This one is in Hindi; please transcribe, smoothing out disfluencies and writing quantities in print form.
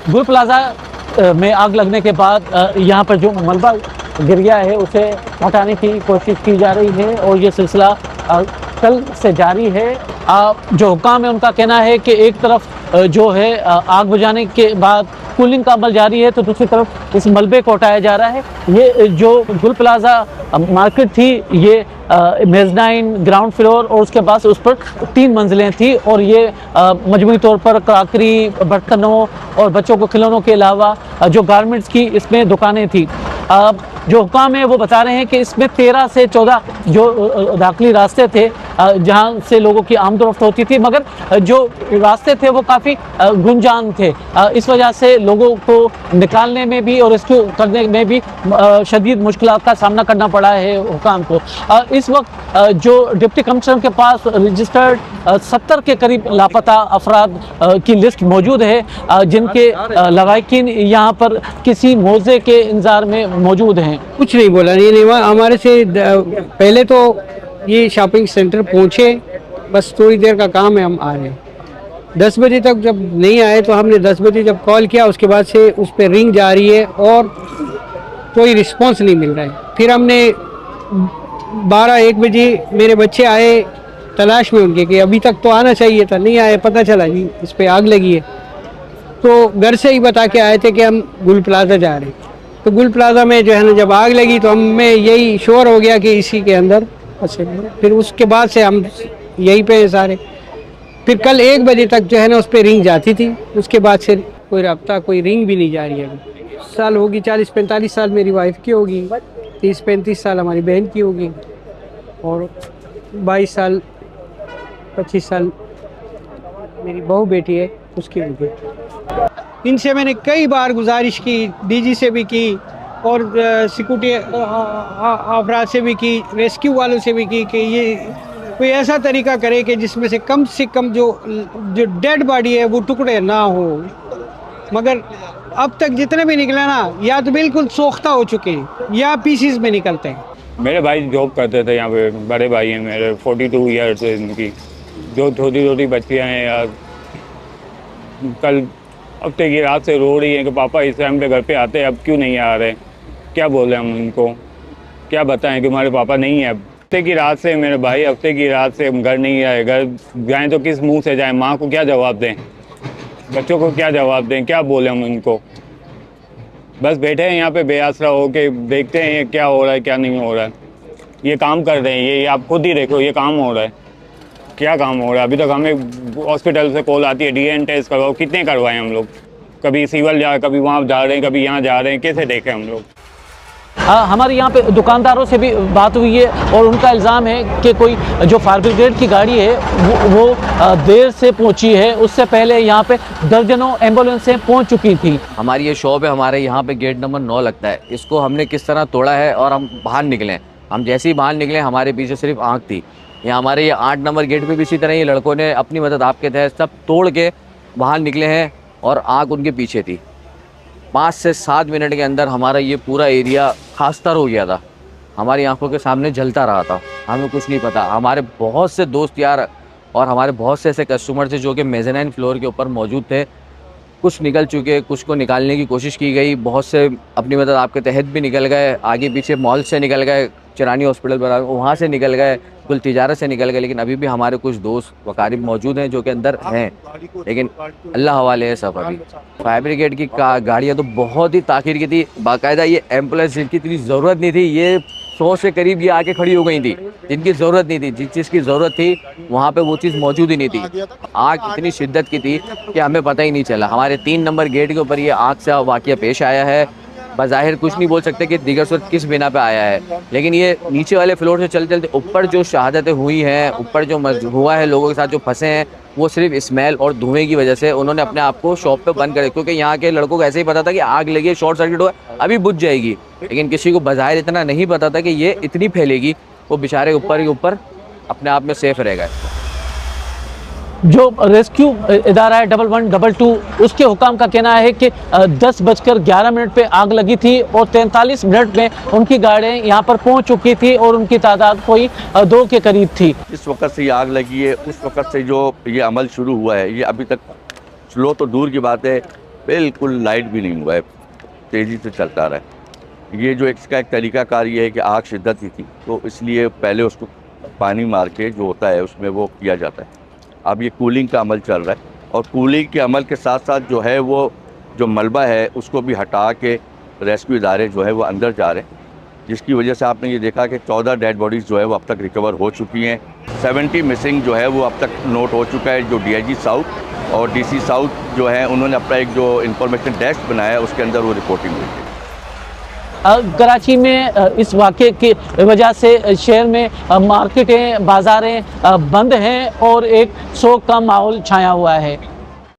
गुल प्लाजा में आग लगने के बाद यहाँ पर जो मलबा गिर गया है उसे हटाने की कोशिश की जा रही है और ये सिलसिला कल से जारी है। जो हुक्काम है उनका कहना है कि एक तरफ जो है आग बुझाने के बाद कूलिंग का अमल जारी है, तो दूसरी तरफ इस मलबे को हटाया जा रहा है। ये जो गुल प्लाजा मार्केट थी, ये मेजनाइन, ग्राउंड फ्लोर और उसके बाद उस पर 3 मंजिलें थी और ये मजमूई तौर पर क्रॉकरी, बर्तनों और बच्चों को खिलौनों के अलावा जो गारमेंट्स की इसमें दुकानें थी। जो हुक्काम है वो बता रहे हैं कि इसमें 13 से 14 जो दाखिली रास्ते थे जहां से लोगों की आमदोरफ्त होती थी, मगर जो रास्ते थे वो काफ़ी गुंजान थे। इस वजह से लोगों को निकालने में भी और रेस्क्यू करने में भी शदीद मुश्किलात का सामना करना पड़ा है हुक्काम को। इस वक्त जो डिप्टी कमिश्नर के पास रजिस्टर्ड 70 के करीब लापता अफराद की लिस्ट मौजूद है, जिनके लवाकिन यहाँ पर किसी मौजे के इंतजार में मौजूद हैं। कुछ नहीं बोला, नहीं हुआ हमारे से। पहले तो ये शॉपिंग सेंटर पहुँचे, बस थोड़ी देर का काम है, हम आ रहे हैं। 10 बजे तक जब नहीं आए तो हमने 10 बजे जब कॉल किया, उसके बाद से उस पर रिंग जा रही है और कोई रिस्पांस नहीं मिल रहा है। फिर हमने 12-1 बजे मेरे बच्चे आए तलाश में उनके कि अभी तक तो आना चाहिए था, नहीं आए। पता चला जी इस पर आग लगी है, तो घर से ही बता के आए थे कि हम गुल प्लाजा जा रहे हैं। तो गुल प्लाजा में जो है ना जब आग लगी तो हमें यही श्योर हो गया कि इसी के अंदर। फिर उसके बाद से हम यहीं पे सारे। फिर कल 1 बजे तक जो है ना उस पर रिंग जाती थी, उसके बाद से कोई रब्ता, कोई रिंग भी नहीं जा रही है। अभी साल होगी, 40-45 साल मेरी वाइफ की होगी, 30-35 साल हमारी बहन की होगी और 22 साल 25 साल मेरी बहू बेटी है उसकी होगी। इनसे मैंने कई बार गुजारिश की, डीजी से भी की और सिक्योरिटी अफराद से भी की, रेस्क्यू वालों से भी की कि ये कोई ऐसा तरीका करे कि जिसमें से कम जो डेड बॉडी है वो टुकड़े ना हो। मगर अब तक जितने भी निकले ना, या तो बिल्कुल सोख्ता हो चुके हैं या पीसीस में निकलते हैं। मेरे भाई जॉब करते थे यहाँ पे, बड़े भाई हैं मेरे, 42 ईयर्स है इनकी। जो छोटी बच्चियाँ हैं यार, कल हफ्ते की रात से रो रही हैं कि पापा इस टाइम पे घर पे आते हैं, अब क्यों नहीं आ रहे। क्या बोले हम उनको, क्या बताएं कि हमारे पापा नहीं है। हफ्ते की रात से मेरे भाई, हफ्ते की रात से हम घर नहीं आए। घर जाएँ तो किस मुंह से जाएं, माँ को क्या जवाब दें, बच्चों को क्या जवाब दें, क्या बोले हम उनको। बस बैठे हैं यहाँ पे बेआसरा हो के, देखते हैं क्या हो रहा है क्या नहीं हो रहा है। ये काम कर रहे हैं, ये आप खुद ही देखो, ये काम हो रहा है, क्या काम हो रहा है। अभी तक हमें हॉस्पिटल से कॉल आती है DNA टेस्ट करवाओ, कितने करवाएं हम लोग। कभी सिविल जा, कभी वहाँ जा रहे हैं, कभी यहाँ जा रहे हैं, कैसे देखें हम लोग। हमारे यहाँ पे दुकानदारों से भी बात हुई है और उनका इल्ज़ाम है कि कोई जो फायर ब्रिगेड की गाड़ी है वो देर से पहुँची है। उससे पहले यहाँ पे दर्जनों एम्बुलेंसें पहुँच चुकी थी। हमारी ये शॉप है, हमारे यहाँ पे गेट नंबर 9 लगता है। इसको हमने किस तरह तोड़ा है और हम बाहर निकले। हम जैसे ही बाहर निकले हमारे पीछे सिर्फ आँख थी। या हमारे ये 8 नंबर गेट पे भी इसी तरह ये लड़कों ने अपनी मदद आपके तहत सब तोड़ के बाहर निकले हैं और आग उनके पीछे थी। 5 से 7 मिनट के अंदर हमारा ये पूरा एरिया खासतर हो गया था, हमारी आंखों के सामने जलता रहा था। हमें कुछ नहीं पता। हमारे बहुत से दोस्त यार और हमारे बहुत से ऐसे कस्टमर थे जो कि मेज़नाइन फ्लोर के ऊपर मौजूद थे। कुछ निकल चुके, कुछ को निकालने की कोशिश की गई, बहुत से अपनी मदद आपके तहत भी निकल गए, आगे पीछे मॉल से निकल गए, चिरानी हॉस्पिटल बना वहाँ से निकल गए, कुल तिजारत से निकल गए। लेकिन अभी भी हमारे कुछ दोस्त वकारिब मौजूद हैं जो कि अंदर हैं, लेकिन अल्लाह हवाले है सब। अभी फायर ब्रिगेड की गाड़ियाँ तो बहुत ही ताख़ीर की थी। बाकायदा ये एम्बुलेंस जिनकी इतनी ज़रूरत नहीं थी, ये 100 से करीब ये आके खड़ी हो गई थी। जिनकी ज़रूरत नहीं थी, जिस चीज़ की ज़रूरत थी वहाँ पे वो चीज़ मौजूद ही नहीं थी। आग इतनी शिद्दत की थी कि हमें पता ही नहीं चला। हमारे 3 नंबर गेट के ऊपर ये आग से वाक़या पेश आया है। बज़ाहिर कुछ नहीं बोल सकते कि दीगर सूरत किस बिना पे आया है, लेकिन ये नीचे वाले फ्लोर से चलते चलते ऊपर जो शहादतें हुई हैं, ऊपर जो हुआ है, लोगों के साथ जो फंसे हैं, वो सिर्फ स्मेल और धुएं की वजह से उन्होंने अपने आप को शॉप पे बंद कर दिया। क्योंकि यहाँ के लड़कों को ऐसे ही पता था कि आग लगी है, शॉर्ट सर्किट हुआ, अभी बुझ जाएगी। लेकिन किसी को बज़ाहिर इतना नहीं पता था कि ये इतनी फैलेगी। वो बेचारे ऊपर ही ऊपर अपने आप में सेफ रह गए। जो रेस्क्यू इदारा है 1122, उसके हुकाम का कहना है कि 10:11 पे आग लगी थी और 43 मिनट में उनकी गाड़ियाँ यहाँ पर पहुँच चुकी थी और उनकी तादाद कोई 2 के करीब थी। इस वक्त से ये आग लगी है, उस वक्त से जो ये अमल शुरू हुआ है, ये अभी तक स्लो तो दूर की बात है, बिल्कुल लाइट भी नहीं हुआ है, तेज़ी से चलता रहा है। ये जो इसका एक तरीकाकार ये है कि आग शिद्दत की थी, तो इसलिए पहले उसको पानी मार के जो होता है उसमें वो किया जाता है। अब ये कूलिंग का अमल चल रहा है, और कूलिंग के अमल के साथ साथ जो है वो जो मलबा है उसको भी हटा के रेस्क्यू इदारे जो है वो अंदर जा रहे हैं, जिसकी वजह से आपने ये देखा कि 14 डेड बॉडीज़ जो है वो अब तक रिकवर हो चुकी हैं। 70 मिसिंग जो है वो अब तक नोट हो चुका है। जो DIG साउथ और DC साउथ जो है उन्होंने अपना एक जो इंफॉर्मेशन डेस्क बनाया है उसके अंदर वो रिपोर्टिंग हुई है। कराची में इस वाक़े की वजह से शहर में मार्केटें बाज़ारें बंद हैं और एक शोक का माहौल छाया हुआ है।